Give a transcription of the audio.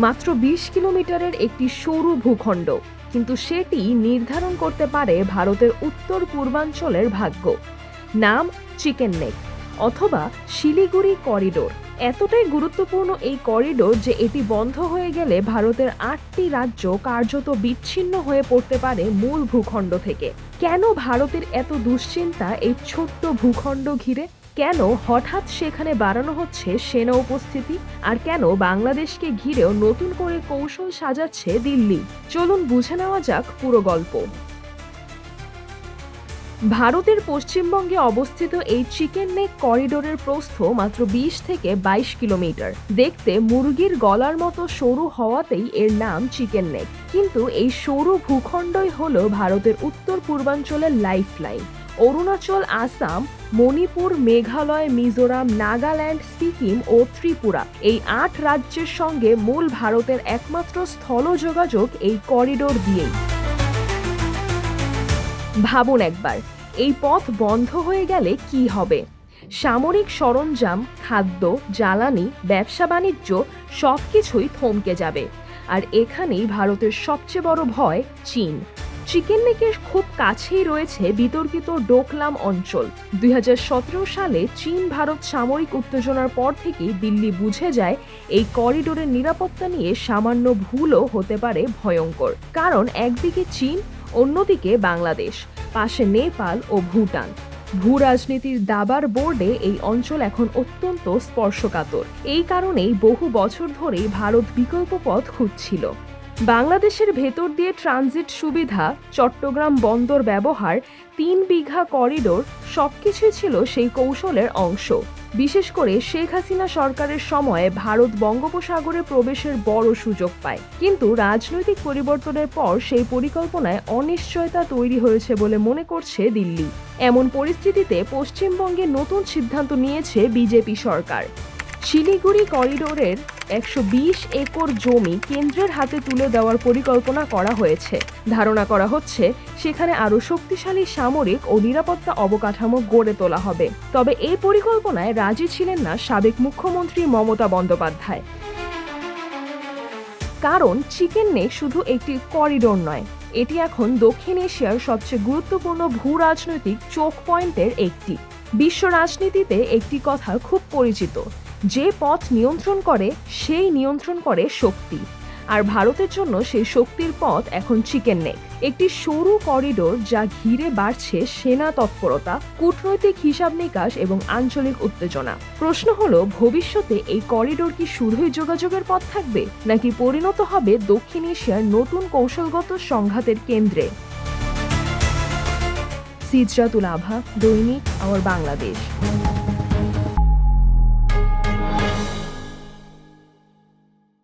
মাত্র ২০ কিলোমিটারের একটি সরু ভূখণ্ড, কিন্তু সেটি নির্ধারণ করতে পারে ভারতের উত্তর পূর্বাঞ্চলের ভাগ্য। নাম চিকেন নেক অথবা শিলিগুড়ি করিডোর। এতটাই গুরুত্বপূর্ণ এই করিডোর যে এটি বন্ধ হয়ে গেলে ভারতের ৮টি রাজ্য কার্যত বিচ্ছিন্ন হয়ে পড়তে পারে মূল ভূখণ্ড থেকে। কেন ভারতের এত দুশ্চিন্তা এই ছোট্ট ভূখণ্ড ঘিরে? কেন হঠাৎ সেখানে বাড়ানো হচ্ছে সেনা উপস্থিতি? আর কেন বাংলাদেশকে ঘিরেও নতুন করে কৌশল সাজাচ্ছে দিল্লি? চলুন বুঝে নেওয়া যাক পুরো গল্প। ভারতের পশ্চিমবঙ্গে অবস্থিত এই চিকেন নেক করিডোরের প্রস্থ মাত্র ২০ থেকে ২২ কিলোমিটার। দেখতে মুরগির গলার মতো সরু হওয়াতেই এর নাম চিকেন নেক। কিন্তু এই সরু ভূখণ্ডই হলো ভারতের উত্তর পূর্বাঞ্চলের লাইফলাইন। অরুণাচল, আসাম, মণিপুর, মেঘালয়, মিজোরাম, নাগাল্যান্ড, সিকিম ও ত্রিপুরা এই ৮ রাজ্যের সঙ্গে মূল ভারতের একমাত্র স্থল যোগাযোগ এই করিডোর দিয়েই। ভাবুন একবার, এই পথ বন্ধ হয়ে গেলে কি হবে? সামরিক সরঞ্জাম, খাদ্য, জ্বালানি, ব্যবসা বাণিজ্য সবকিছুই থমকে যাবে। আর এখানেই ভারতের সবচেয়ে বড় ভয়, চীন। চিকেন নেকের খুব কাছেই রয়েছে বিতর্কিত ডোকলাম অঞ্চল। ২০১৭ সালে চীন ভারত সামরিক উত্তেজনার পর থেকেই দিল্লি বুঝে যায় এই করিডোরের নিরাপত্তা নিয়ে সামান্য ভুলও হতে পারে ভয়ঙ্কর। কারণ একদিকে চীন, অন্যদিকে বাংলাদেশ, পাশে নেপাল ও ভুটান। ভূ রাজনীতির দাবার বোর্ডে এই অঞ্চল এখন অত্যন্ত স্পর্শকাতর। এই কারণেই বহু বছর ধরেই ভারত বিকল্প পথ খুঁজছিল। বাংলাদেশের ভেতর দিয়ে ট্রানজিট সুবিধা, চট্টগ্রাম বন্দর ব্যবহার, ৩ বিঘা করিডোর সবকিছুই ছিল সেই কৌশলের অংশ। বিশেষ করে শেখ হাসিনা সরকারের সময়ে ভারত বঙ্গোপসাগরে প্রবেশের বড় সুযোগ পায়। কিন্তু রাজনৈতিক পরিবর্তনের পর সেই পরিকল্পনায় অনিশ্চয়তা তৈরি হয়েছে বলে মনে করছে দিল্লি। এমন পরিস্থিতিতে পশ্চিমবঙ্গে নতুন সিদ্ধান্ত নিয়েছে বিজেপি সরকার। শিলিগুড়ি করিডোরের ১২০ একর জমি কেন্দ্রের হাতে তুলে দেওয়ার পরিকল্পনা করা হয়েছে। ধারণা করা হচ্ছে সেখানে আরও শক্তিশালী সামরিক ও নিরাপত্তা অবকাঠামো গড়ে তোলা হবে। তবে এই পরিকল্পনায় রাজি ছিলেন না সাবেক মুখ্যমন্ত্রী মমতা বন্দ্যোপাধ্যায়। কারণ চিকেন নেক শুধু একটি করিডোর নয়, এটি এখন দক্ষিণ এশিয়ার সবচেয়ে গুরুত্বপূর্ণ ভূ রাজনৈতিক চোখ পয়েন্টের একটি। বিশ্ব রাজনীতিতে একটি কথা খুব পরিচিত, যে পথ নিয়ন্ত্রণ করে সেই নিয়ন্ত্রণ করে শক্তি। আর ভারতের জন্য সেই শক্তির পথ এখন চিকেন নেক, একটি সরু করিডোর যা ঘিরে বাড়ছে সেনা তৎপরতা, কূটনৈতিক হিসাব নিকাশ এবং আঞ্চলিক উত্তেজনা। প্রশ্ন হলো, ভবিষ্যতে এই করিডোর কি শুধুই যোগাযোগের পথ থাকবে, নাকি পরিণত হবে দক্ষিণ এশিয়ার নতুন কৌশলগত সংঘাতের কেন্দ্রে? সিজরাতুল আভা, দৈনিক আমার বাংলাদেশ।